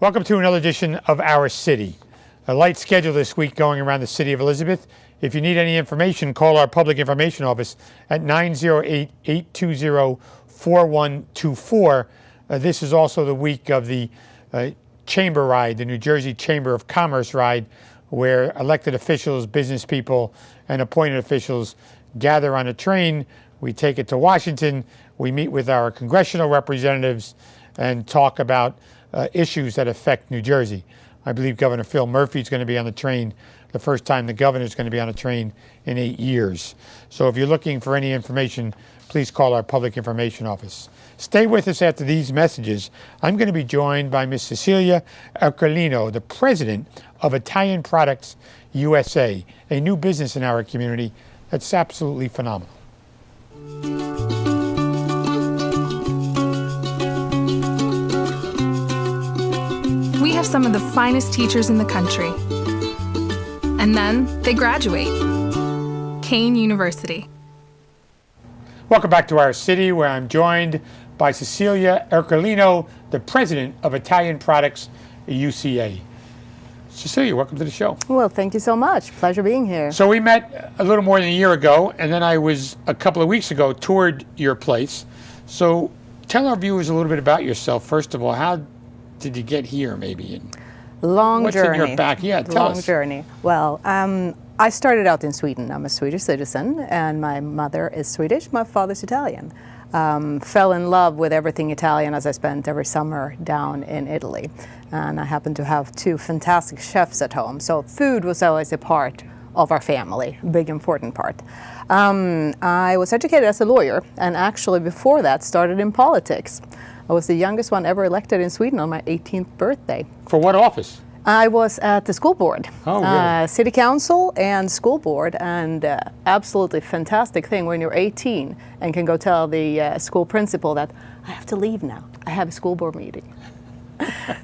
Welcome to another edition of Our City. A light schedule this week going around the city of Elizabeth. If you need any information, call our public information office at 908-820-4124. This is also the week of the Chamber Ride, the New Jersey Chamber of Commerce Ride, where elected officials, business people, and appointed officials gather on a train. We take it to Washington. We meet with our congressional representatives and talk about issues that affect New Jersey. I believe Governor Phil Murphy is going to be on the train the first time the governor is going to be on a train in 8 years. So if you're looking for any information, please call our public information office. Stay with us after these messages. I'm going to be joined by Ms. Cecilia Ercolino, the president of Italian Products USA, a new business in our community that's absolutely phenomenal. We have some of the finest teachers in the country. And then they graduate. Kane University. Welcome back to Our City, where I'm joined by Cecilia Ercolino, the president of Italian Products UCA. Cecilia, welcome to the show. Well, thank you so much. Pleasure being here. So we met a little more than a year ago, and then I was, a couple of weeks ago, toured your place. So tell our viewers a little bit about yourself. First of all, how did you get here, maybe? And long what's journey. in your back? Yeah, tell us. Long journey. Well, I started out in Sweden. I'm a Swedish citizen, and my mother is Swedish. My father's Italian. Fell in love with everything Italian as I spent every summer down in Italy. And I happened to have two fantastic chefs at home. So food was always a part of our family, a big important part. I was educated as a lawyer, and actually before that started in politics. I was the youngest one ever elected in Sweden on my 18th birthday. For what office? I was at the school board, oh, really? City council and school board, and absolutely fantastic thing when you're 18 and can go tell the school principal that I have to leave now. I have a school board meeting.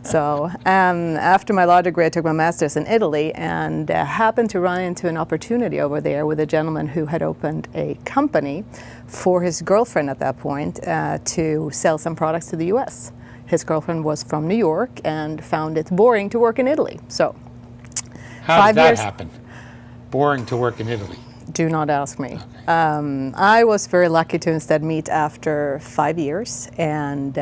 So after my law degree, I took my master's in Italy and happened to run into an opportunity over there with a gentleman who had opened a company for his girlfriend at that point to sell some products to the U.S. His girlfriend was from New York and found it boring to work in Italy. So how did that happen? Boring to work in Italy? Do not ask me. Okay. I was very lucky to instead meet after 5 years and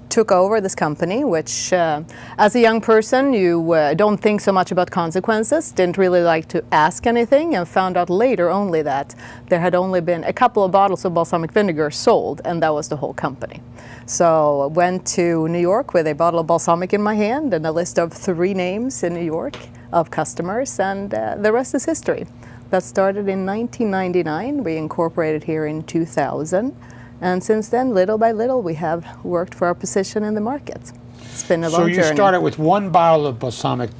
took over this company, which as a young person, you don't think so much about consequences, didn't really like to ask anything, and found out later only that there had only been a couple of bottles of balsamic vinegar sold, and that was the whole company. So I went to New York with a bottle of balsamic in my hand and a list of 3 names in New York of customers, and the rest is history. That started in 1999. We incorporated here in 2000. And since then, little by little, we have worked for our position in the market. It's been a long journey. So you started with 1 bottle of balsamic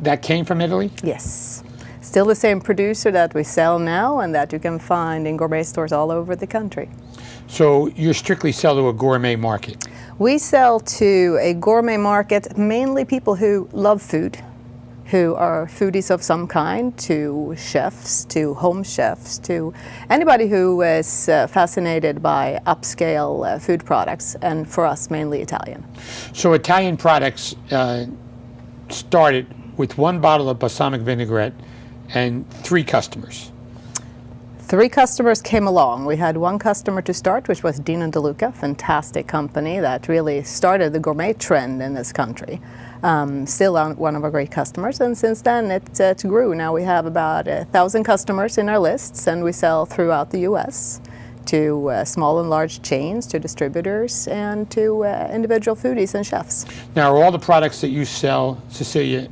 that came from Italy? Yes. Still the same producer that we sell now and that you can find in gourmet stores all over the country. So you strictly sell to a gourmet market? We sell to a gourmet market, mainly people who love food, who are foodies of some kind, to chefs, to home chefs, to anybody who is fascinated by upscale food products, and for us, mainly Italian. So Italian Products started with 1 bottle of balsamic vinaigrette and 3 customers. 3 customers came along. We had 1 customer to start, which was Dymond, fantastic company that really started the gourmet trend in this country. Still one of our great customers, and since then it grew. Now we have about 1,000 customers in our lists, and we sell throughout the U.S. to small and large chains, to distributors, and to individual foodies and chefs. Now, are all the products that you sell, Cecilia,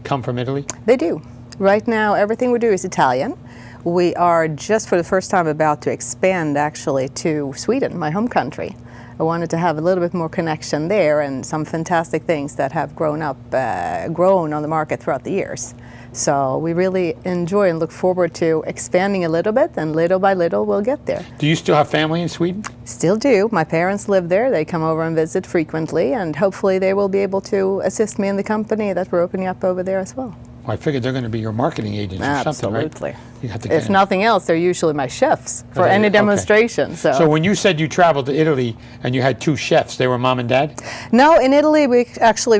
come from Italy? They do. Right now, everything we do is Italian. We are just for the first time about to expand actually to Sweden, my home country. I wanted to have a little bit more connection there and some fantastic things that have grown on the market throughout the years. So we really enjoy and look forward to expanding a little bit, and little by little we'll get there. Do you still have family in Sweden? Still do. My parents live there. They come over and visit frequently, and hopefully they will be able to assist me in the company that we're opening up over there as well. Well, I figured they're going to be your marketing agents or something, right? Absolutely. You have to If nothing else, they're usually my chefs for Okay, any okay. demonstration. So when you said you traveled to Italy and you had 2 chefs, they were mom and dad? No, in Italy we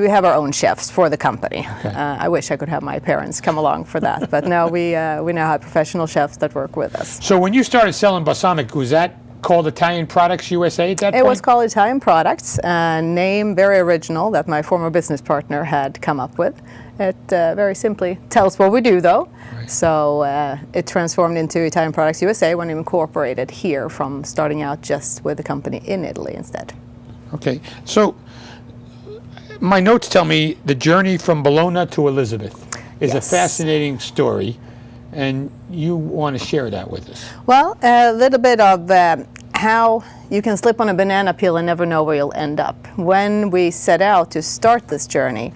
have our own chefs for the company. Okay. I wish I could have my parents come along for that, but no, we now have professional chefs that work with us. So when you started selling balsamic, was that called Italian Products USA at that point? It was called Italian Products, a name very original that my former business partner had come up with. It very simply tells what we do, though. Right. So it transformed into Italian Products USA when we incorporated here, from starting out just with the company in Italy instead. Okay, so my notes tell me the journey from Bologna to Elizabeth is Yes. a fascinating story, and you want to share that with us. Well, a little bit of how you can slip on a banana peel and never know where you'll end up. When we set out to start this journey,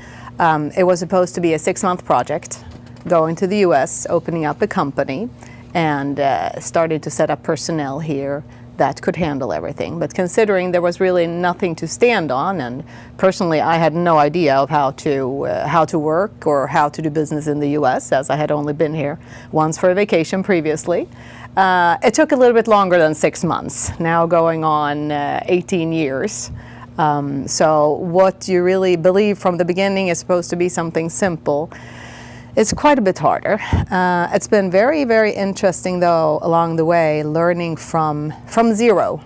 it was supposed to be a 6-month project, going to the US, opening up a company, and starting to set up personnel here that could handle everything. But considering there was really nothing to stand on, and personally I had no idea of how to work or how to do business in the US, as I had only been here once for a vacation previously, it took a little bit longer than 6 months, now going on 18 years. So what you really believe from the beginning is supposed to be something simple. It's quite a bit harder. It's been very, very interesting, though, along the way, learning from zero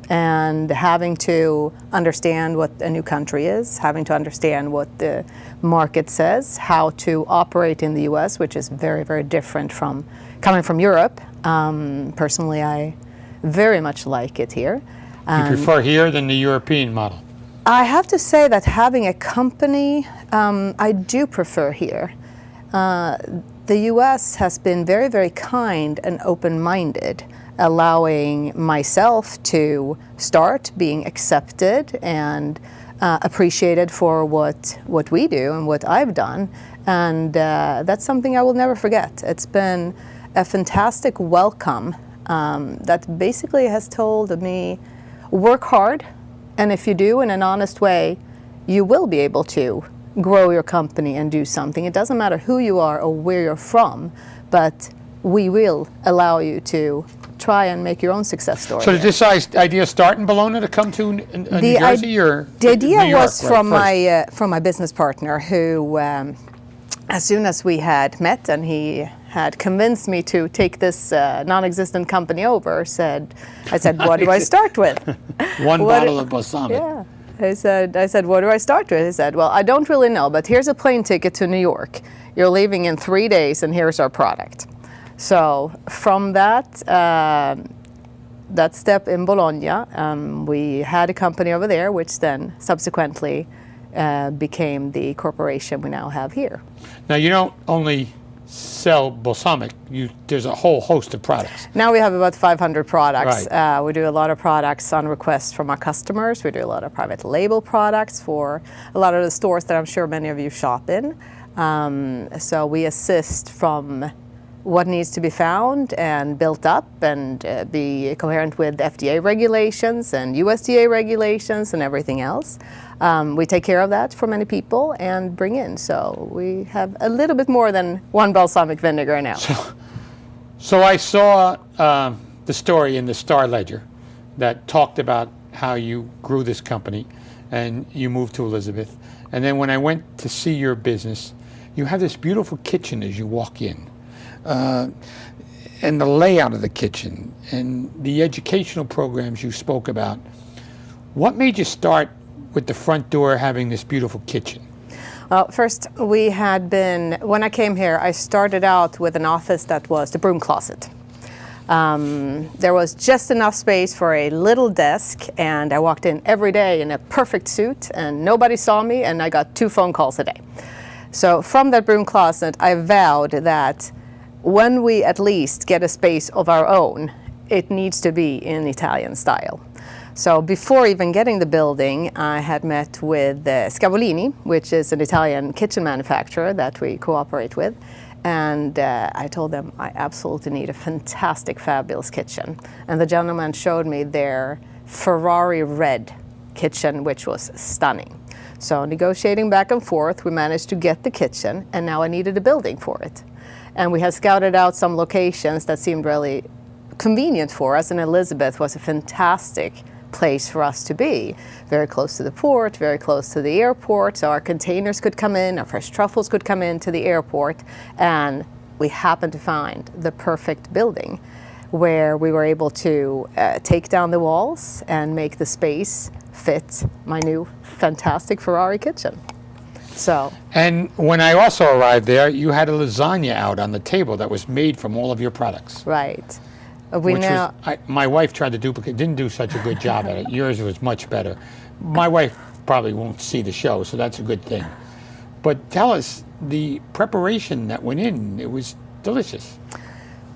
and having to understand what a new country is, having to understand what the market says, how to operate in the US, which is very, very different from coming from Europe. Personally, I very much like it here. You prefer here than the European model? I have to say that having a company, I do prefer here. The US has been very, very kind and open-minded, allowing myself to start being accepted and appreciated for what we do and what I've done. And that's something I will never forget. It's been a fantastic welcome that basically has told me, work hard, and if you do in an honest way, you will be able to grow your company and do something. It doesn't matter who you are or where you're from, but we will allow you to try and make your own success story. So did this idea start in Bologna to come to New Jersey, or the idea New York, was right, from my business partner, who as soon as we had met and he had convinced me to take this non-existent company over, I said, what do I start with? One bottle of balsamic. Yeah. I said, what do I start with? He said, well, I don't really know, but here's a plane ticket to New York. You're leaving in 3 days, and here's our product. So from that step in Bologna, we had a company over there, which then subsequently became the corporation we now have here. Now, you don't only sell balsamic, there's a whole host of products. Now we have about 500 products. Right. We do a lot of products on request from our customers. We do a lot of private label products for a lot of the stores that I'm sure many of you shop in. So we assist from what needs to be found and built up and be coherent with FDA regulations and USDA regulations and everything else. We take care of that for many people and bring in. So we have a little bit more than one balsamic vinegar now. So I saw the story in the Star Ledger that talked about how you grew this company and you moved to Elizabeth. And then when I went to see your business, you have this beautiful kitchen as you walk in. And the layout of the kitchen and the educational programs you spoke about. What made you start with the front door having this beautiful kitchen? Well, first, when I came here, I started out with an office that was the broom closet. There was just enough space for a little desk, and I walked in every day in a perfect suit, and nobody saw me, and I got 2 phone calls a day. So from that broom closet, I vowed that when we at least get a space of our own, it needs to be in Italian style. So before even getting the building, I had met with Scavolini, which is an Italian kitchen manufacturer that we cooperate with. And I told them I absolutely need a fantastic, fabulous kitchen. And the gentleman showed me their Ferrari red kitchen, which was stunning. So negotiating back and forth, we managed to get the kitchen, and now I needed a building for it. And we had scouted out some locations that seemed really convenient for us, and Elizabeth was a fantastic place for us to be. Very close to the port, very close to the airport, so our containers could come in, our fresh truffles could come into the airport, and we happened to find the perfect building where we were able to take down the walls and make the space fit my new fantastic Ferrari kitchen. So. And when I also arrived there, you had a lasagna out on the table that was made from all of your products. Right. My wife tried to duplicate, didn't do such a good job at it. Yours was much better. My wife probably won't see the show, so that's a good thing. But tell us the preparation that went in. It was delicious.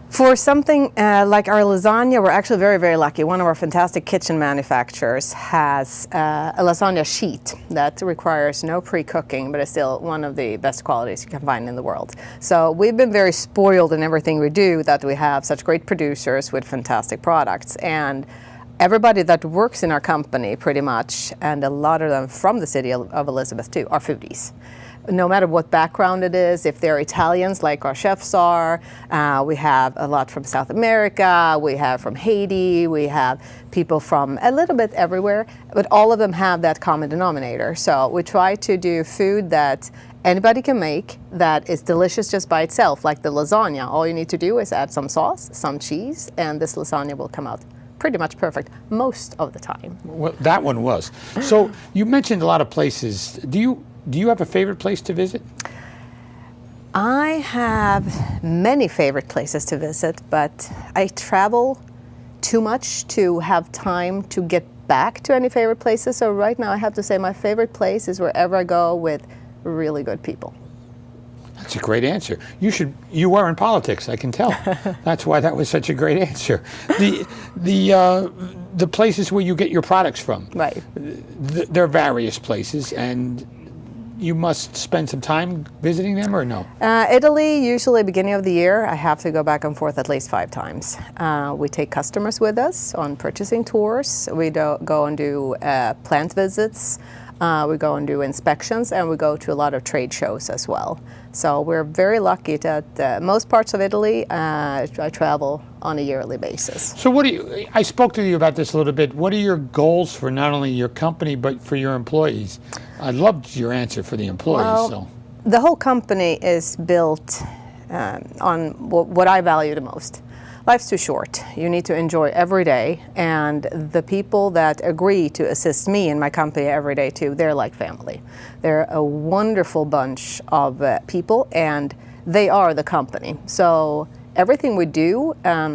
For something like our lasagna, we're actually very, very lucky. One of our fantastic kitchen manufacturers has a lasagna sheet that requires no pre-cooking, but is still one of the best qualities you can find in the world. So we've been very spoiled in everything we do, that we have such great producers with fantastic products. And everybody that works in our company, pretty much, and a lot of them from the city of Elizabeth too, are foodies. No matter what background it is, if they're Italians like our chefs are, we have a lot from South America, we have from Haiti, we have people from a little bit everywhere, but all of them have that common denominator. So we try to do food that anybody can make that is delicious just by itself, like the lasagna. All you need to do is add some sauce, some cheese, and this lasagna will come out pretty much perfect most of the time. Well, that one was. So you mentioned a lot of places. Do you have a favorite place to visit? I have many favorite places to visit, but I travel too much to have time to get back to any favorite places. So right now I have to say my favorite place is wherever I go with really good people. That's a great answer. You were in politics, I can tell. That's why that was such a great answer. The places where you get your products from. Right. There are various places, and you must spend some time visiting them, or no? Italy, usually beginning of the year, I have to go back and forth at least 5 times. We take customers with us on purchasing tours. We go and do plant visits. We go and do inspections, and we go to a lot of trade shows as well. So we're very lucky that most parts of Italy, I travel on a yearly basis. So I spoke to you about this a little bit. What are your goals for not only your company, but for your employees? I loved your answer for the employees. Well, the whole company is built on what I value the most. Life's too short. You need to enjoy every day, and the people that agree to assist me in my company every day too, they're like family. They're a wonderful bunch of people, and they are the company. So everything we do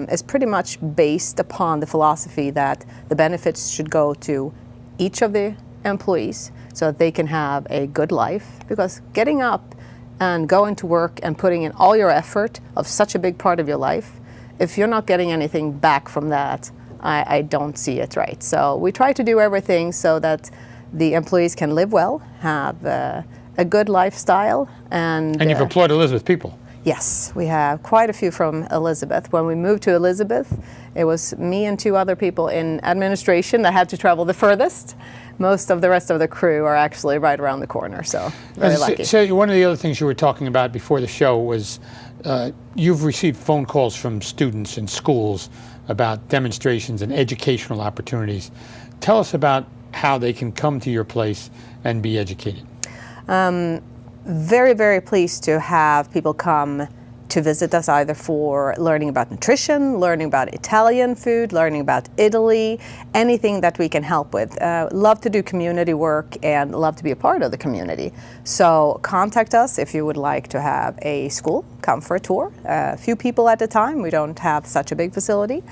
is pretty much based upon the philosophy that the benefits should go to each of the employees so that they can have a good life, because getting up and going to work and putting in all your effort of such a big part of your life, if you're not getting anything back from that, I don't see it right. So we try to do everything so that the employees can live well, have a good lifestyle. And you've employed Elizabeth people. Yes, we have quite a few from Elizabeth. When we moved to Elizabeth, it was me and 2 other people in administration that had to travel the furthest. Most of the rest of the crew are actually right around the corner, so very lucky. So one of the other things you were talking about before the show was you've received phone calls from students in schools about demonstrations and educational opportunities. Tell us about how they can come to your place and be educated. Very, very pleased to have people come to visit us either for learning about nutrition, learning about Italian food, learning about Italy, anything that we can help with. Love to do community work and love to be a part of the community. So contact us if you would like to have a school, come for a tour. A few people at a time, we don't have such a big facility.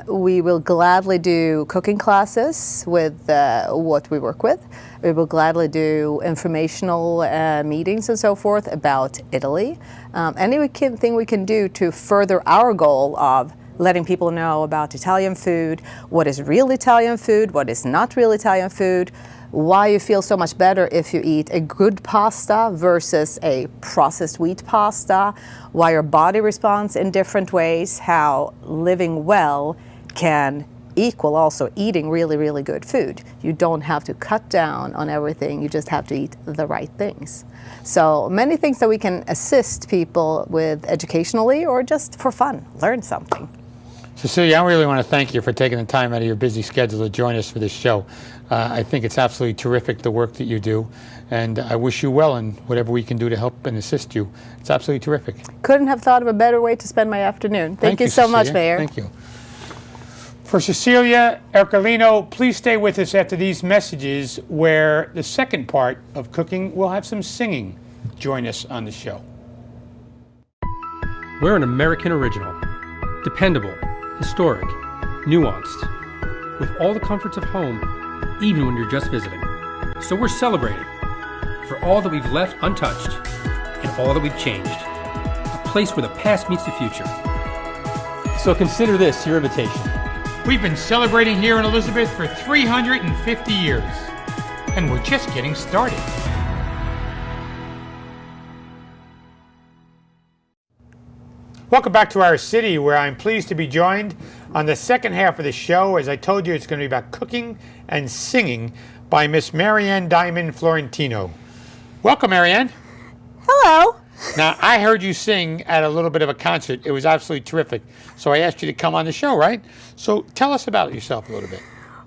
We will gladly do cooking classes with what we work with. We will gladly do informational meetings and so forth about Italy. Anything we can do to further our goal of letting people know about Italian food, what is real Italian food, what is not real Italian food, why you feel so much better if you eat a good pasta versus a processed wheat pasta, why your body responds in different ways, how living well can equal also eating really, really good food. You don't have to cut down on everything, you just have to eat the right things. So many things that we can assist people with educationally or just for fun, learn something. Cecilia, I really want to thank you for taking the time out of your busy schedule to join us for this show. I think it's absolutely terrific, the work that you do, and I wish you well in whatever we can do to help and assist you. It's absolutely terrific. Couldn't have thought of a better way to spend my afternoon. Thank you so much, Cecilia. Mayor. Thank you. For Cecilia Ercolino, please stay with us after these messages where the second part of cooking will have some singing. Join us on the show. We're an American original, dependable, historic, nuanced, with all the comforts of home, even when you're just visiting. So we're celebrating for all that we've left untouched and all that we've changed. A place where the past meets the future. So consider this your invitation. We've been celebrating here in Elizabeth for 350 years, and we're just getting started. Welcome back to our city, where I'm pleased to be joined on the second half of the show. As I told you, it's going to be about cooking and singing by Miss Maryann Dymond Fiorentino. Welcome, Maryann. Hello. Now, I heard you sing at a little bit of a concert. It was absolutely terrific. So I asked you to come on the show, right? So tell us about yourself a little bit.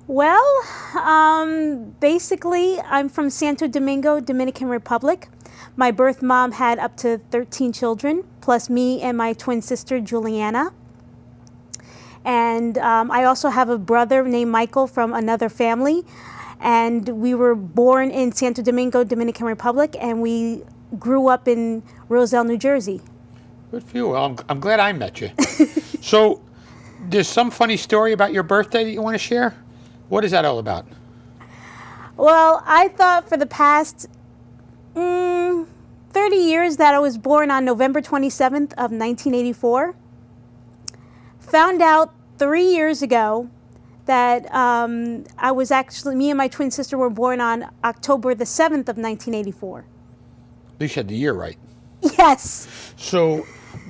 Well, basically, I'm from Santo Domingo, Dominican Republic. My birth mom had up to 13 children, plus me and my twin sister, Juliana. And I also have a brother named Michael from another family. And we were born in Santo Domingo, Dominican Republic, and we grew up in Roselle, New Jersey. Good for you. Well, I'm glad I met you. So there's some funny story about your birthday that you want to share? What is that all about? Well, I thought for the past 30 years that I was born on November 27th of 1984. Found out 3 years ago that I was actually, me and my twin sister were born on October the 7th of 1984. At least you had the year right. Yes. So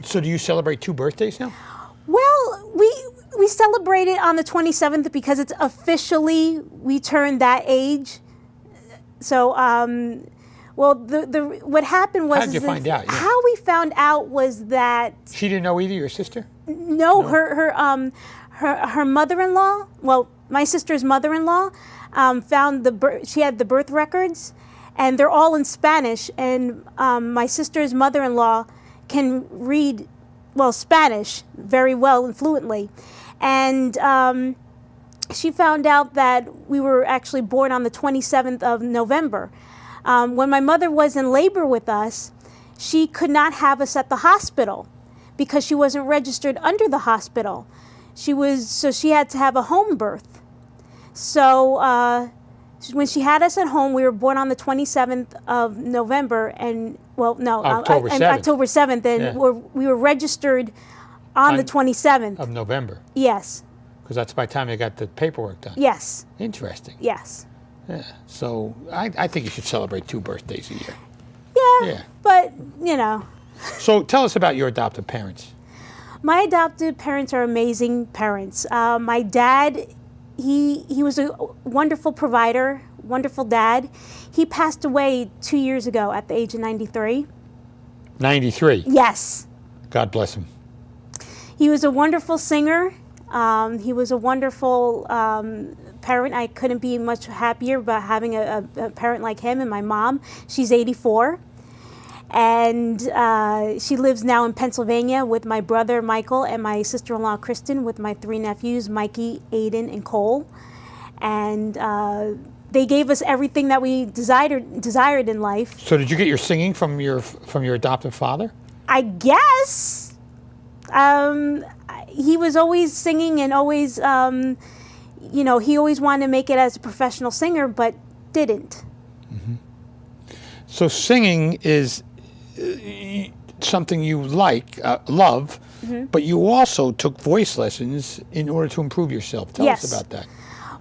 do you celebrate two birthdays now? Well, we celebrated on the 27th because it's officially, we turned that age. So, well, what happened was... How did you find out? Yeah. How we found out was that... She didn't know either, your sister? No, her mother-in-law, well, my sister's mother-in-law, she had the birth records, and they're all in Spanish, and my sister's mother-in-law can read, well, Spanish very well and fluently. And she found out that we were actually born on the 27th of November. When my mother was in labor with us, she could not have us at the hospital because she wasn't registered under the hospital. So she had to have a home birth. So when she had us at home, we were born on the 27th of November, and well, no, October 7th. October 7th, and Yeah. we were registered on the 27th. Of November. Yes. Because that's by the time you got the paperwork done. Yes. Interesting. Yes. Yeah. So I think you should celebrate two birthdays a year. Yeah. Yeah. But, you know. So tell us about your adoptive parents. My adopted parents are amazing parents. My dad, he was a wonderful provider, wonderful dad. He passed away 2 years ago at the age of 93. 93. Yes. God bless him. He was a wonderful singer. He was a wonderful parent. I couldn't be much happier about having a parent like him. And my mom, she's 84. And she lives now in Pennsylvania with my brother Michael and my sister-in-law Kristen, with my three nephews, Mikey, Aiden, and Cole. And they gave us everything that we desired in life. So did you get your singing from your adoptive father? I guess. He was always singing and always, he always wanted to make it as a professional singer, but didn't. Mm-hmm. So singing is something you love, mm-hmm. but you also took voice lessons in order to improve yourself. Tell us about that.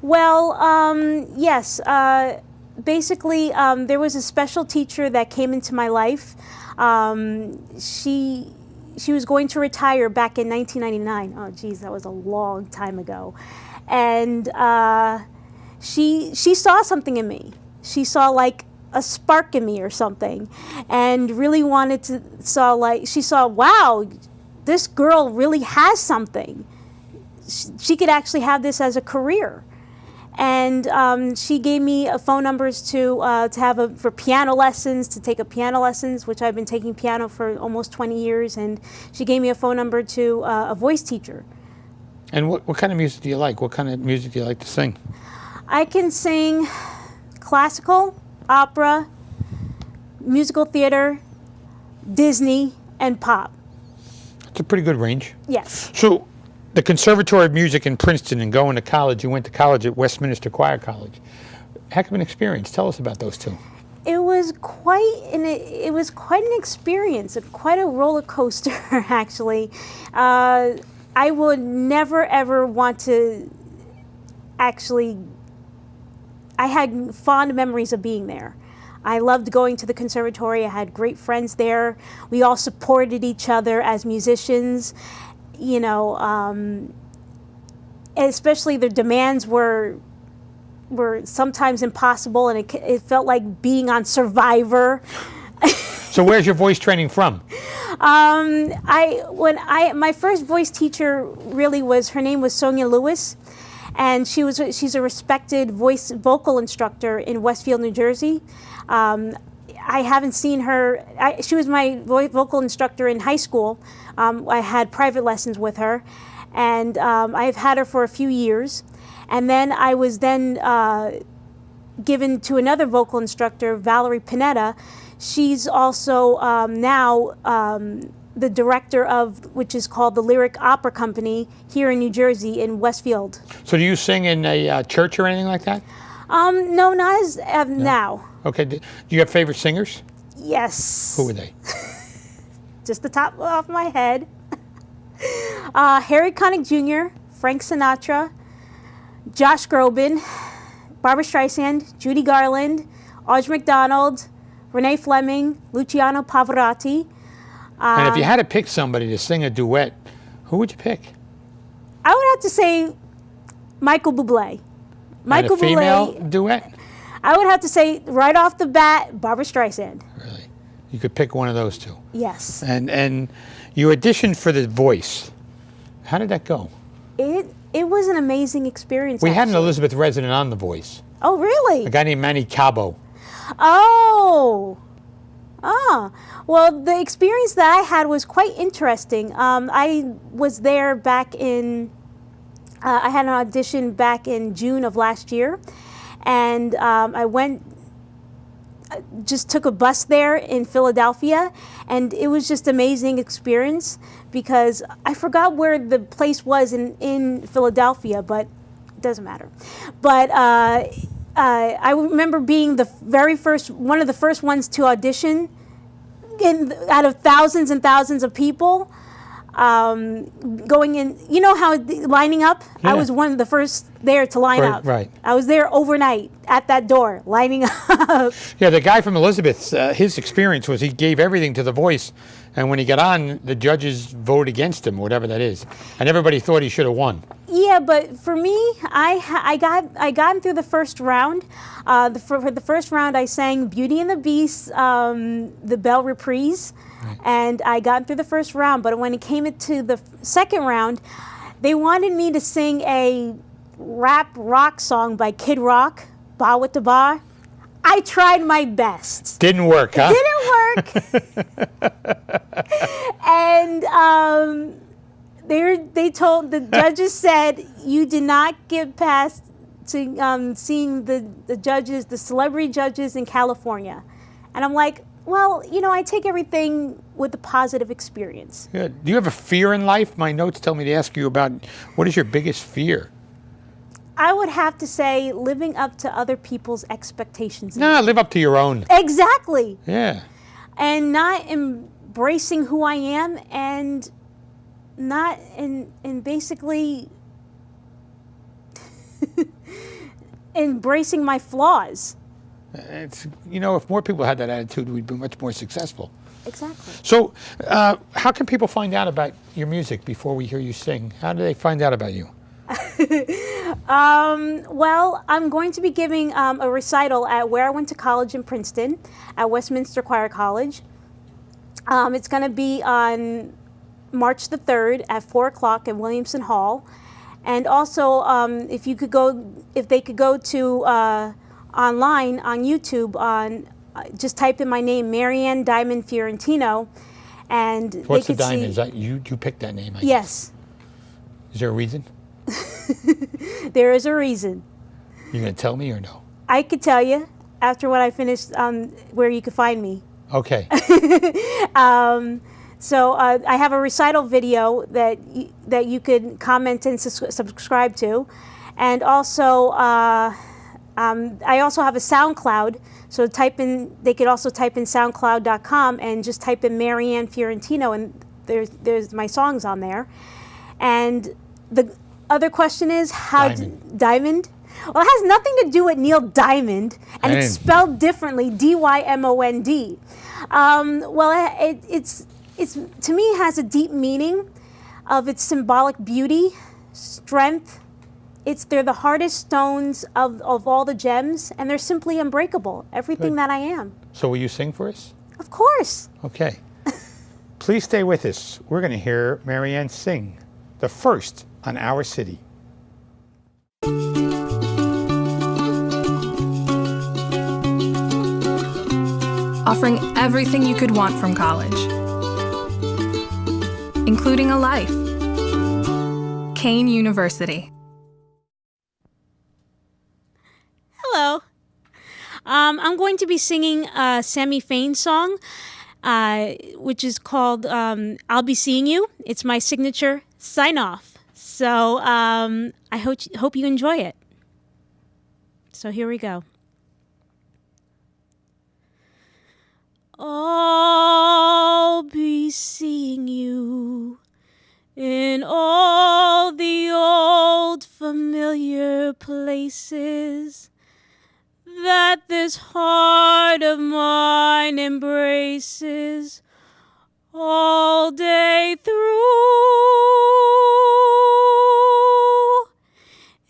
Well, yes. Basically, there was a special teacher that came into my life. She was going to retire back in 1999. Oh, geez, that was a long time ago. and she saw something in me. She saw like a spark in me or something, and really wanted to she saw, wow, this girl really has something. She could actually have this as a career. And she gave me phone numbers to have for piano lessons, to take piano lessons, which I've been taking piano for almost 20 years. And she gave me a phone number to a voice teacher. And what kind of music do you like? What kind of music do you like to sing? I can sing classical, opera, musical theater, Disney, and pop. It's a pretty good range. Yes. So, the Conservatory of Music in Princeton and going to college, you went to college at Westminster Choir College. Heck of an experience. Tell us about those two. It was quite an experience, quite a roller coaster, actually. I would never ever want to actually. I had fond memories of being there. I loved going to the conservatory. I had great friends there. We all supported each other as musicians. You know, especially the demands were sometimes impossible, and it felt like being on Survivor. So where's your voice training from? My first voice teacher really her name was Sonia Lewis, and she's a respected vocal instructor in Westfield, New Jersey. I haven't seen her. She was my vocal instructor in high school. I had private lessons with her, and I've had her for a few years. And then I was given to another vocal instructor, Valerie Panetta. She's also now the director of, which is called the Lyric Opera Company here in New Jersey in Westfield. So do you sing in a church or anything like that? No, not as now. Okay. Do you have favorite singers? Yes. Who are they? Just the top off my head. Harry Connick Jr., Frank Sinatra, Josh Groban, Barbra Streisand, Judy Garland, Audra McDonald, Renee Fleming, Luciano Pavarotti. And if you had to pick somebody to sing a duet, who would you pick? I would have to say Michael Bublé. And a female duet? I would have to say right off the bat, Barbra Streisand. Really? You could pick one of those two. Yes. And you auditioned for The Voice. How did that go? It was an amazing experience. We had an Elizabeth resident on The Voice. Oh, really? A guy named Manny Cabo. Oh. Well, the experience that I had was quite interesting. I was there back in, I had an audition back in June of last year, and I just took a bus there in Philadelphia, and it was just an amazing experience because I forgot where the place was in Philadelphia, but it doesn't matter. But I remember being one of the first ones to audition out of thousands and thousands of people. Going in, you know how lining up? Yeah. I was one of the first there to line up. Right. I was there overnight at that door, lining up. Yeah, the guy from Elizabeth's, his experience was he gave everything to The Voice, and when he got on, the judges voted against him, whatever that is, and everybody thought he should have won. Yeah, but for me, I got through the first round. For the first round, I sang Beauty and the Beast, the Belle Reprise. Right. And I got through the first round, but when it came to the second round, they wanted me to sing a rap rock song by Kid Rock, Ba With Da Ba. I tried my best. Didn't work, huh? Didn't work. And the judges said you did not get past to seeing the judges, the celebrity judges in California. And I'm like, well, I take everything with a positive experience. Good. Do you have a fear in life? My notes tell me to ask you about what is your biggest fear? I would have to say living up to other people's expectations. No, live up to your own. Exactly. Yeah. And not embracing who I am and not and basically embracing my flaws. It's, if more people had that attitude, we'd be much more successful. Exactly. So, how can people find out about your music before we hear you sing? How do they find out about you? Well, I'm going to be giving a recital at where I went to college in Princeton, at Westminster Choir College. It's going to be on March the 3rd at 4 o'clock in Williamson Hall. And also, if they could go to online on YouTube, just type in my name, Maryann Dymond Fiorentino, and What's they the could Dymond? see. Is that you picked that name? I guess. Yes, Is there a reason? there is a reason. You gonna tell me or no? I could tell you after when I finished where you could find me. Okay. So I have a recital video that you could comment and subscribe to, and also I also have a SoundCloud. So they could also type in SoundCloud.com and just type in Maryann Fiorentino, and there's my songs on there. And the other question is how Dymond? Well, it has nothing to do with Neil Diamond, and it's spelled differently, Dymond. Well, it's to me it has a deep meaning of its symbolic beauty, strength. They're the hardest stones of all the gems, and they're simply unbreakable. Everything that I am. So will you sing for us? Of course. Okay. Please stay with us. We're going to hear Maryann sing, the first on Our City. Offering everything you could want from college, including a life. Kane University. Hello. I'm going to be singing a Sammy Fain song, which is called I'll Be Seeing You. It's my signature sign-off. So I hope you enjoy it. So here we go. I'll be seeing you in all the old familiar places that this heart of mine embraces all day through.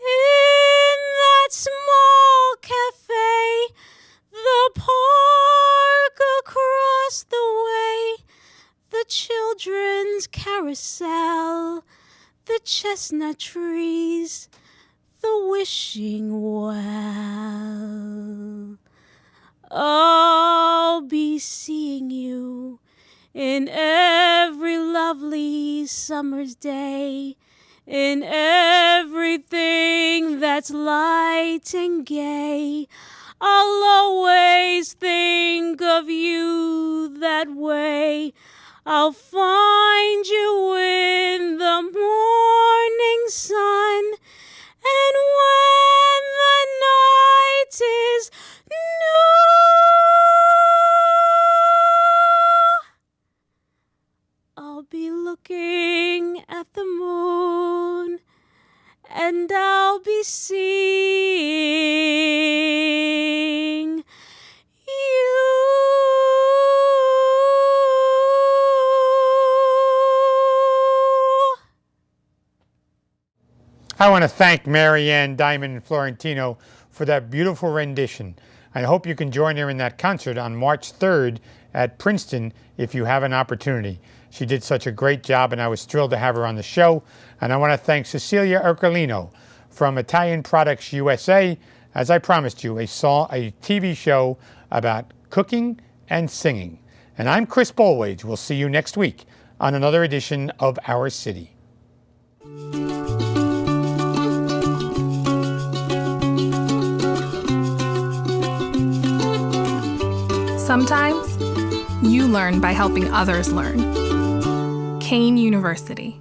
In that small cafe, the park across the way, the children's carousel, the chestnut trees, the wishing well. I'll be seeing you in every lovely summer's day, in everything that's light and gay. I'll always think of you that way. I'll find you in the morning sun, and when the night is new, I'll be looking at the moon, and I'll be seeing you. I want to thank Maryann Dymond Fiorentino for that beautiful rendition. I hope you can join her in that concert on March 3rd at Princeton if you have an opportunity. She did such a great job, and I was thrilled to have her on the show. And I want to thank Cecilia Ercolino from Italian Products USA, as I promised you, a TV show about cooking and singing. And I'm Chris Bolwage. We'll see you next week on another edition of Our City. Sometimes you learn by helping others learn. Kane University.